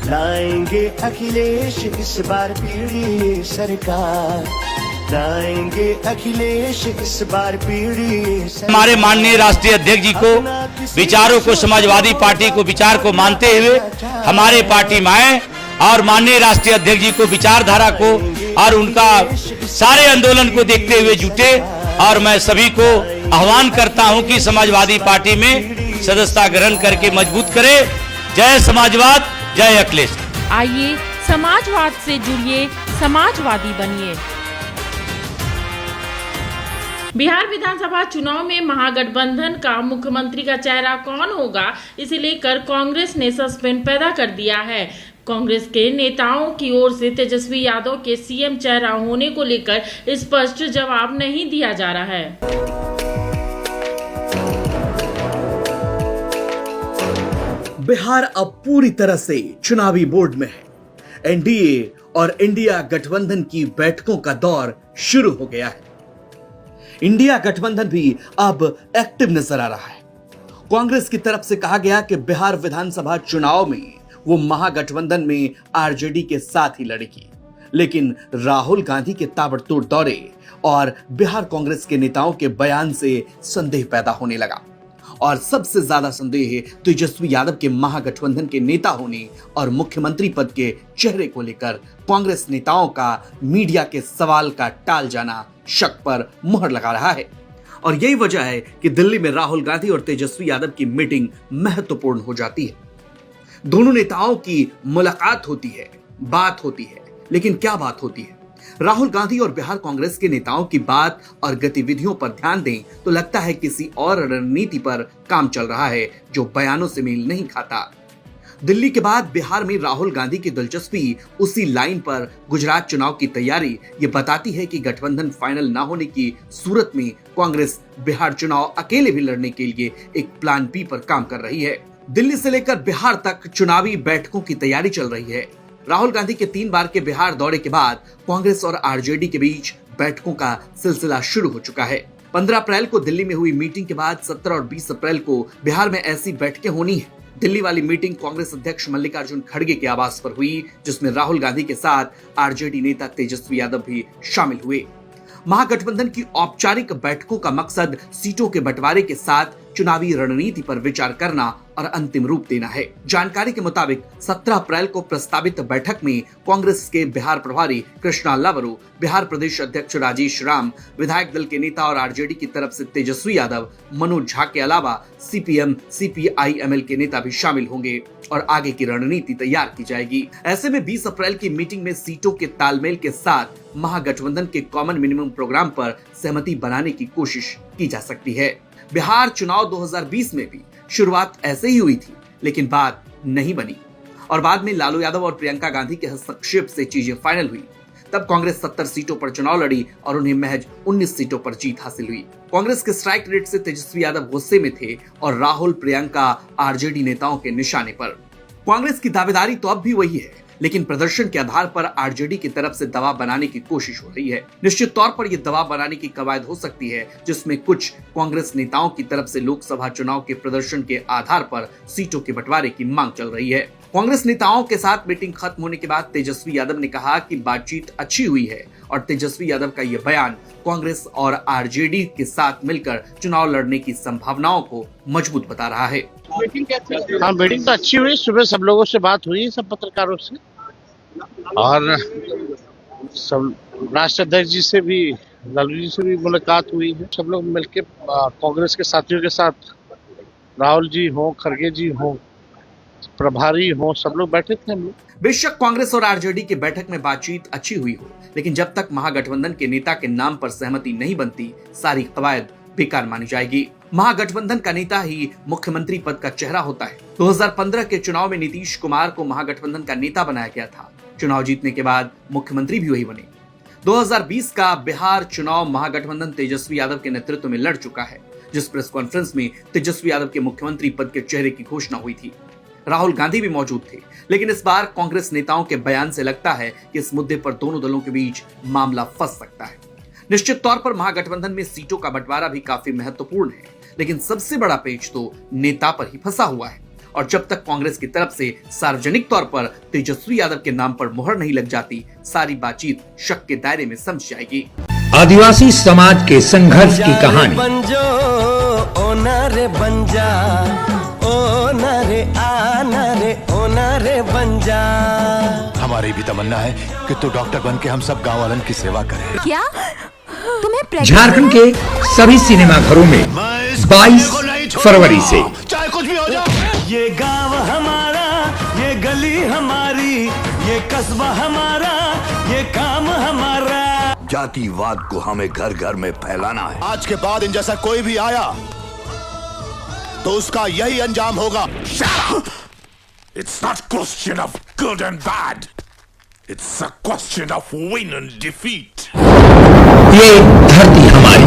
लाएंगे अखिलेश इस बार पीढ़ी सरकार, लाएंगे अखिलेश इस बार पीढ़ी सरकार। हमारे माननीय राष्ट्रीय अध्यक्ष जी को विचारों को, समाजवादी पार्टी को विचार को मानते हुए हमारे पार्टी में आए और माननीय राष्ट्रीय अध्यक्ष जी को विचारधारा को और उनका सारे आंदोलन को देखते हुए जुटे। और मैं सभी को आह्वान करता हूं कि समाजवादी पार्टी में सदस्यता ग्रहण करके मजबूत करे। जय समाजवाद, जय अखिलेश। आइए समाजवाद से जुड़िए, समाजवादी बनिए। बिहार विधानसभा चुनाव में महागठबंधन का मुख्यमंत्री का चेहरा कौन होगा, इसे लेकर कांग्रेस ने सस्पेंस पैदा कर दिया है। कांग्रेस के नेताओं की ओर से तेजस्वी यादव के सीएम चेहरा होने को लेकर स्पष्ट जवाब नहीं दिया जा रहा है। बिहार अब पूरी तरह से चुनावी बोर्ड में है। एनडीए और इंडिया गठबंधन की बैठकों का दौर शुरू हो गया है। इंडिया गठबंधन भी अब एक्टिव नजर आ रहा है। कांग्रेस की तरफ से कहा गया कि बिहार विधानसभा चुनाव में वो महागठबंधन में आरजेडी के साथ ही लड़ेगी, लेकिन राहुल गांधी के ताबड़तोड़ दौरे और बिहार कांग्रेस के नेताओं के बयान से संदेह पैदा होने लगा। और सबसे ज्यादा संदेह तेजस्वी यादव के महागठबंधन के नेता होने और मुख्यमंत्री पद के चेहरे को लेकर कांग्रेस नेताओं का मीडिया के सवाल का टाल जाना शक पर मुहर लगा रहा है। और यही वजह है कि दिल्ली में राहुल गांधी और तेजस्वी यादव की मीटिंग महत्वपूर्ण हो जाती है। दोनों नेताओं की मुलाकात होती है, बात होती है, लेकिन क्या बात होती है? राहुल गांधी और बिहार कांग्रेस के नेताओं की बात और गतिविधियों पर ध्यान दें तो लगता है किसी और रणनीति पर काम चल रहा है जो बयानों से मेल नहीं खाता। दिल्ली के बाद बिहार में राहुल गांधी की दिलचस्पी उसी लाइन पर गुजरात चुनाव की तैयारी ये बताती है कि गठबंधन फाइनल ना होने की सूरत में कांग्रेस बिहार चुनाव अकेले भी लड़ने के लिए एक प्लान बी पर काम कर रही है। दिल्ली से लेकर बिहार तक चुनावी बैठकों की तैयारी चल रही है। राहुल गांधी के 3 बार के बिहार दौरे के बाद कांग्रेस और आरजेडी के बीच बैठकों का सिलसिला शुरू हो चुका है। 15 अप्रैल को दिल्ली में हुई मीटिंग के बाद 17 और 20 अप्रैल को बिहार में ऐसी बैठकें होनी है। दिल्ली वाली मीटिंग कांग्रेस अध्यक्ष मल्लिकार्जुन खड़गे के आवास पर हुई, जिसमें राहुल गांधी के साथ आरजेडी नेता तेजस्वी यादव भी शामिल हुए। महागठबंधन की औपचारिक बैठकों का मकसद सीटों के बंटवारे के साथ चुनावी रणनीति पर विचार करना और अंतिम रूप देना है। जानकारी के मुताबिक 17 अप्रैल को प्रस्तावित बैठक में कांग्रेस के बिहार प्रभारी कृष्णा लावरू, बिहार प्रदेश अध्यक्ष राजेश राम, विधायक दल के नेता और आरजेडी की तरफ से तेजस्वी यादव, मनोज झा के अलावा सीपीएम, सीपीआईएमएल के नेता भी शामिल होंगे और आगे की रणनीति तैयार की जाएगी। ऐसे में 20 अप्रैल की मीटिंग में सीटों के तालमेल के साथ महागठबंधन के कॉमन मिनिमम प्रोग्राम पर सहमति बनाने की कोशिश की जा सकती है। बिहार चुनाव 2020 में भी शुरुआत ऐसे ही हुई थी, लेकिन बात नहीं बनी और बाद में लालू यादव और प्रियंका गांधी के हस्तक्षेप से चीजें फाइनल हुई। तब कांग्रेस 70 सीटों पर चुनाव लड़ी और उन्हें महज 19 सीटों पर जीत हासिल हुई। कांग्रेस के स्ट्राइक रेट से तेजस्वी यादव गुस्से में थे और राहुल, प्रियंका आरजेडी नेताओं के निशाने पर। कांग्रेस की दावेदारी तो अब भी वही है, लेकिन प्रदर्शन के आधार पर आरजेडी की तरफ से दबाव बनाने की कोशिश हो रही है। निश्चित तौर पर यह दबाव बनाने की कवायद हो सकती है, जिसमें कुछ कांग्रेस नेताओं की तरफ से लोकसभा चुनाव के प्रदर्शन के आधार पर सीटों के बंटवारे की मांग चल रही है। कांग्रेस नेताओं के साथ मीटिंग खत्म होने के बाद तेजस्वी यादव ने कहा कि बातचीत अच्छी हुई है और तेजस्वी यादव का यह बयान कांग्रेस और आरजेडी के साथ मिलकर चुनाव लड़ने की संभावनाओं को मजबूत बता रहा है। हाँ, मीटिंग तो अच्छी हुई। सुबह सब लोगों से बात हुई, सब पत्रकारों से, और सब राष्ट्रीय अध्यक्ष जी से भी, लालू जी से भी मुलाकात हुई है। सब लोग मिलकर कांग्रेस के साथियों के साथ, राहुल जी हो, खड़गे जी हो, प्रभारी हो, सब लोग बैठे थे हम लोग। बेशक कांग्रेस और आरजेडी की बैठक में बातचीत अच्छी हुई हो, लेकिन जब तक महागठबंधन के नेता के नाम पर सहमति नहीं बनती, सारी कवायद बेकार मानी जाएगी। महागठबंधन का नेता ही मुख्यमंत्री पद का चेहरा होता है। 2015 के चुनाव में नीतीश कुमार को महागठबंधन का नेता बनाया गया था। चुनाव जीतने के बाद मुख्यमंत्री भी वही बने। 2020 का बिहार चुनाव महागठबंधन तेजस्वी यादव के नेतृत्व में लड़ चुका है, जिस प्रेस कॉन्फ्रेंस में तेजस्वी यादव के मुख्यमंत्री पद के चेहरे की घोषणा हुई थी। राहुल गांधी भी मौजूद थे, लेकिन इस बार कांग्रेस नेताओं के बयान से लगता है कि इस मुद्दे पर दोनों दलों के बीच मामला फंस सकता है। निश्चित तौर पर महागठबंधन में सीटों का बंटवारा भी काफी महत्वपूर्ण है, लेकिन सबसे बड़ा पेच तो नेता पर ही फंसा हुआ है और जब तक कांग्रेस की तरफ से सार्वजनिक तौर पर तेजस्वी यादव के नाम पर मोहर नहीं लग जाती, सारी बातचीत शक के दायरे में समझ जाएगी। आदिवासी समाज के संघर्ष की कहानी हमारी भी तमन्ना है कि तू डॉक्टर बन के हम सब गाँव वालन की सेवा करे। क्या तुम्हें झारखंड के सभी सिनेमा घरों में 22 फरवरी से चाहे कुछ भी हो जाए, ये गांव हमारा, ये गली हमारी, ये कस्बा हमारा, ये काम हमारा। जातिवाद को हमें घर घर में फैलाना है। आज के बाद इन जैसा कोई भी आया तो उसका यही अंजाम होगा। It's not question of good and bad. It's a question of win and defeat. ये धरती हमारी।